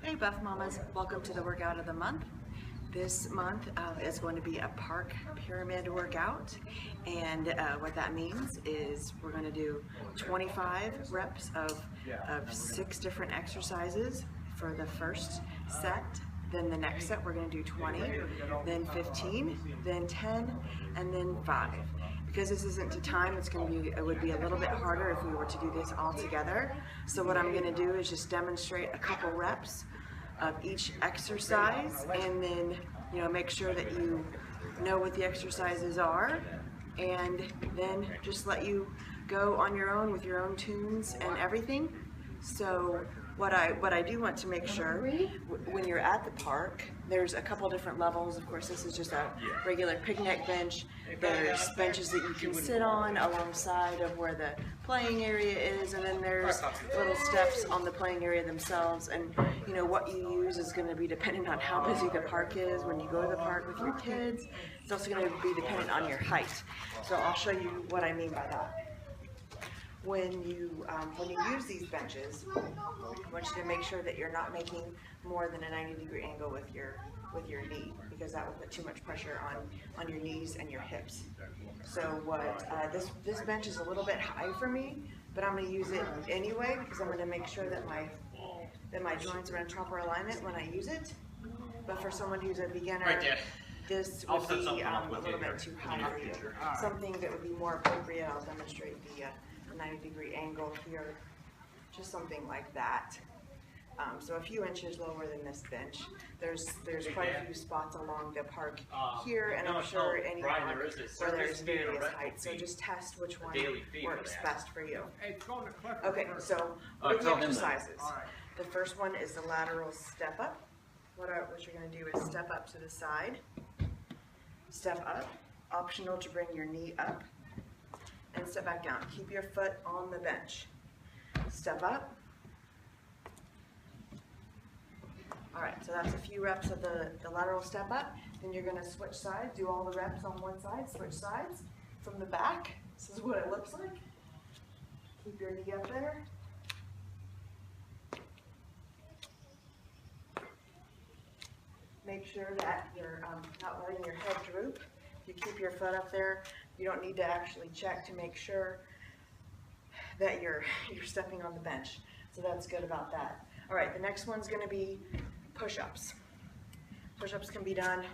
Hey Buff Mamas, welcome to the workout of the month. This month is going to be a park pyramid workout, and what that means is we're going to do 25 reps of 6 different exercises for the first set. Then the next set we're going to do 20, then 15, then 10, and then 5. Because this isn't to time, it would be a little bit harder if we were to do this all together. So what I'm going to do is just demonstrate a couple reps of each exercise, and then make sure that you know what the exercises are, and then just let you go on your own with your own tunes and everything. So what I do want to make sure, when you're at the park, there's a couple different levels. Of course, this is just a regular picnic bench. There's benches that you can sit on alongside of where the playing area is, and then there's little steps on the playing area themselves. And what you use is going to be dependent on how busy the park is when you go to the park with your kids. It's also going to be dependent on your height. So I'll show you what I mean by that. When you use these benches, I want you to make sure that you're not making more than a 90-degree angle with your knee, because that will put too much pressure on your knees and your hips. So this bench is a little bit high for me, but I'm going to use it anyway because I'm going to make sure that my joints are in proper alignment when I use it. But for someone who's a beginner, this would be a little bit too high for you. Something that would be more appropriate, I'll demonstrate the 90-degree angle here, just something like that. So a few inches lower than this bench. There's quite a few spots along the park here, and I'm sure any park where there's various heights. So just test which one works best for you. Okay, so with the exercises, the first one is the lateral step up. What you're going to do is step up to the side, step up, optional to bring your knee up, and step back down. Keep your foot on the bench. Step up. Alright, so that's a few reps of the lateral step up. Then you're going to switch sides, do all the reps on one side, switch sides from the back. This is what it looks like. Keep your knee up there. Make sure that you're not letting your head droop. If you keep your foot up there, you don't need to actually check to make sure that you're stepping on the bench. So that's good about that. All right, the next one's going to be push-ups. Push-ups can be done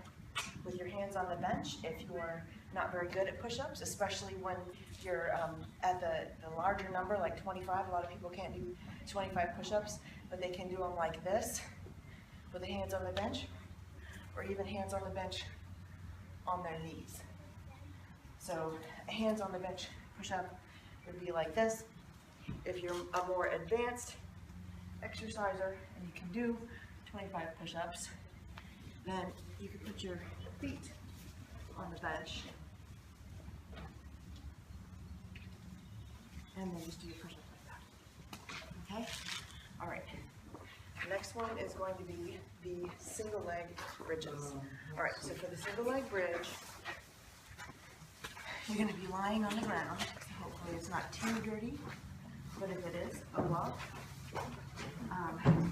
with your hands on the bench if you're not very good at push-ups, especially when you're at the larger number, like 25. A lot of people can't do 25 push-ups, but they can do them like this, with the hands on the bench, or even hands on the bench on their knees. So a hands on the bench push-up would be like this. If you're a more advanced exerciser and you can do 25 push-ups, then you can put your feet on the bench and then just do your push-up like that. Okay? All right. The next one is going to be the single leg bridges. All right, so for the single leg bridge, you're going to be lying on the ground. Hopefully it's not too dirty, but if it is, oh well.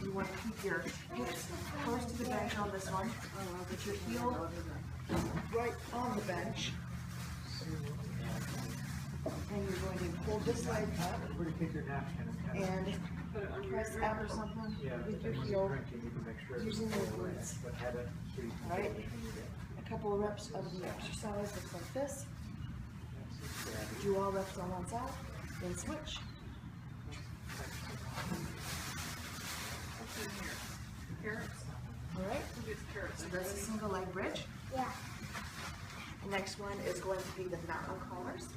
You want to keep your hips close to the bench on this one. Put your heel right on the bench. And you're going to pull this leg up and press out or something with your heel using your glutes. Alright? A couple of reps of the exercise looks like this. Do all reps on one side, then switch. Alright, so that's a single leg bridge. Yeah. The next one is going to be the mountain climbers.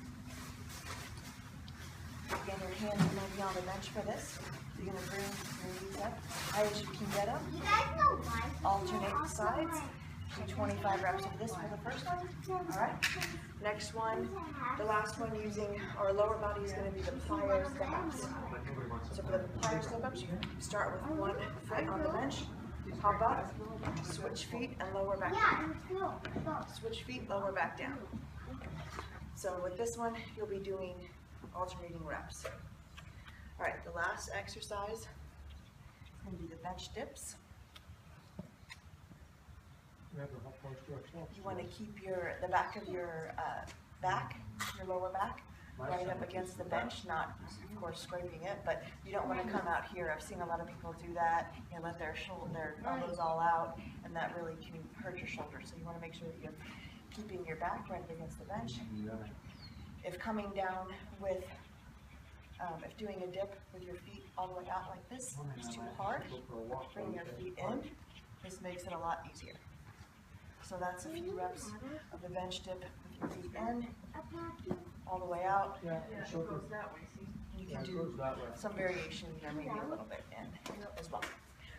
Again, your hands are going to be on the bench for this. You're going to bring your knees up high as you can get them. You guys know why? Alternate the sides. Do 25 reps of this for the first one. Alright. Next one, the last one using our lower body is going to be the plyo step-ups. So for the plyo step-ups, you start with one foot on the bench, hop up, switch feet, and lower back down. Switch feet, lower back down. So with this one, you'll be doing alternating reps. Alright, the last exercise is going to be the bench dips. You want to keep the back of your your lower back, right up against the bench, not, of course, scraping it, but you don't want to come out here. I've seen a lot of people do that, let their elbows all out, and that really can hurt your shoulders. So you want to make sure that you're keeping your back right up against the bench. If coming down with, if doing a dip with your feet all the way out like this is too hard, bring your feet in. This makes it a lot easier. So that's a few reps of the bench dip with your feet in, all the way out. You can do some variation here, maybe a little bit in as well.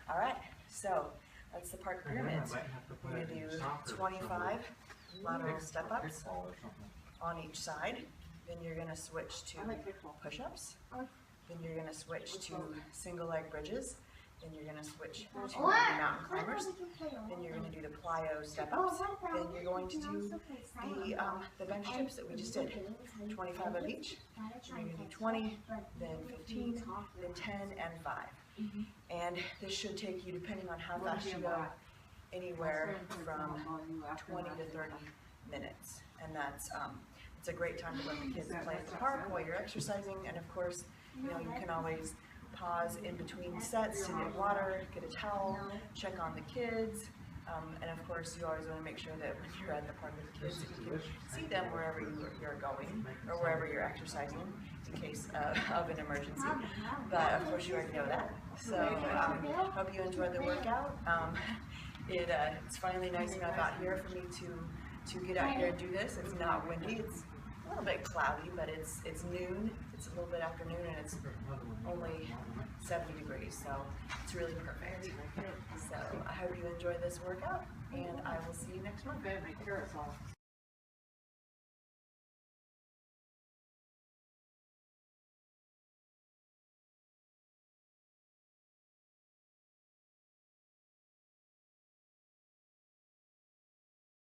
All right, so that's the park pyramids. We're going to do 25 lateral step-ups on each side. Then you're going to switch to push-ups. Then you're going to switch to single leg bridges. Then you're going to switch to mountain climbers. Then you're going to do the plyo step-ups. Then you're going to do the bench dips that we just did. 25 of each. You're going to do 20, then 15, then 10, and 5. And this should take you, depending on how fast you go, anywhere from 20 to 30 minutes. And that's it's a great time to let the kids play in the park while you're exercising. And of course, you can always pause in between sets to get water, get a towel, check on the kids, and of course you always want to make sure that when you're at the park with the kids, that you can see them wherever you're going or wherever you're exercising in case of an emergency. But of course you already know that. So hope you enjoyed the workout. It's finally nice enough out here for me to get out here and do this. It's not windy. It's a little bit cloudy, but it's noon. It's a little bit afternoon, and it's only 70 degrees, so it's really perfect. So I hope you enjoy this workout, and I will see you next month.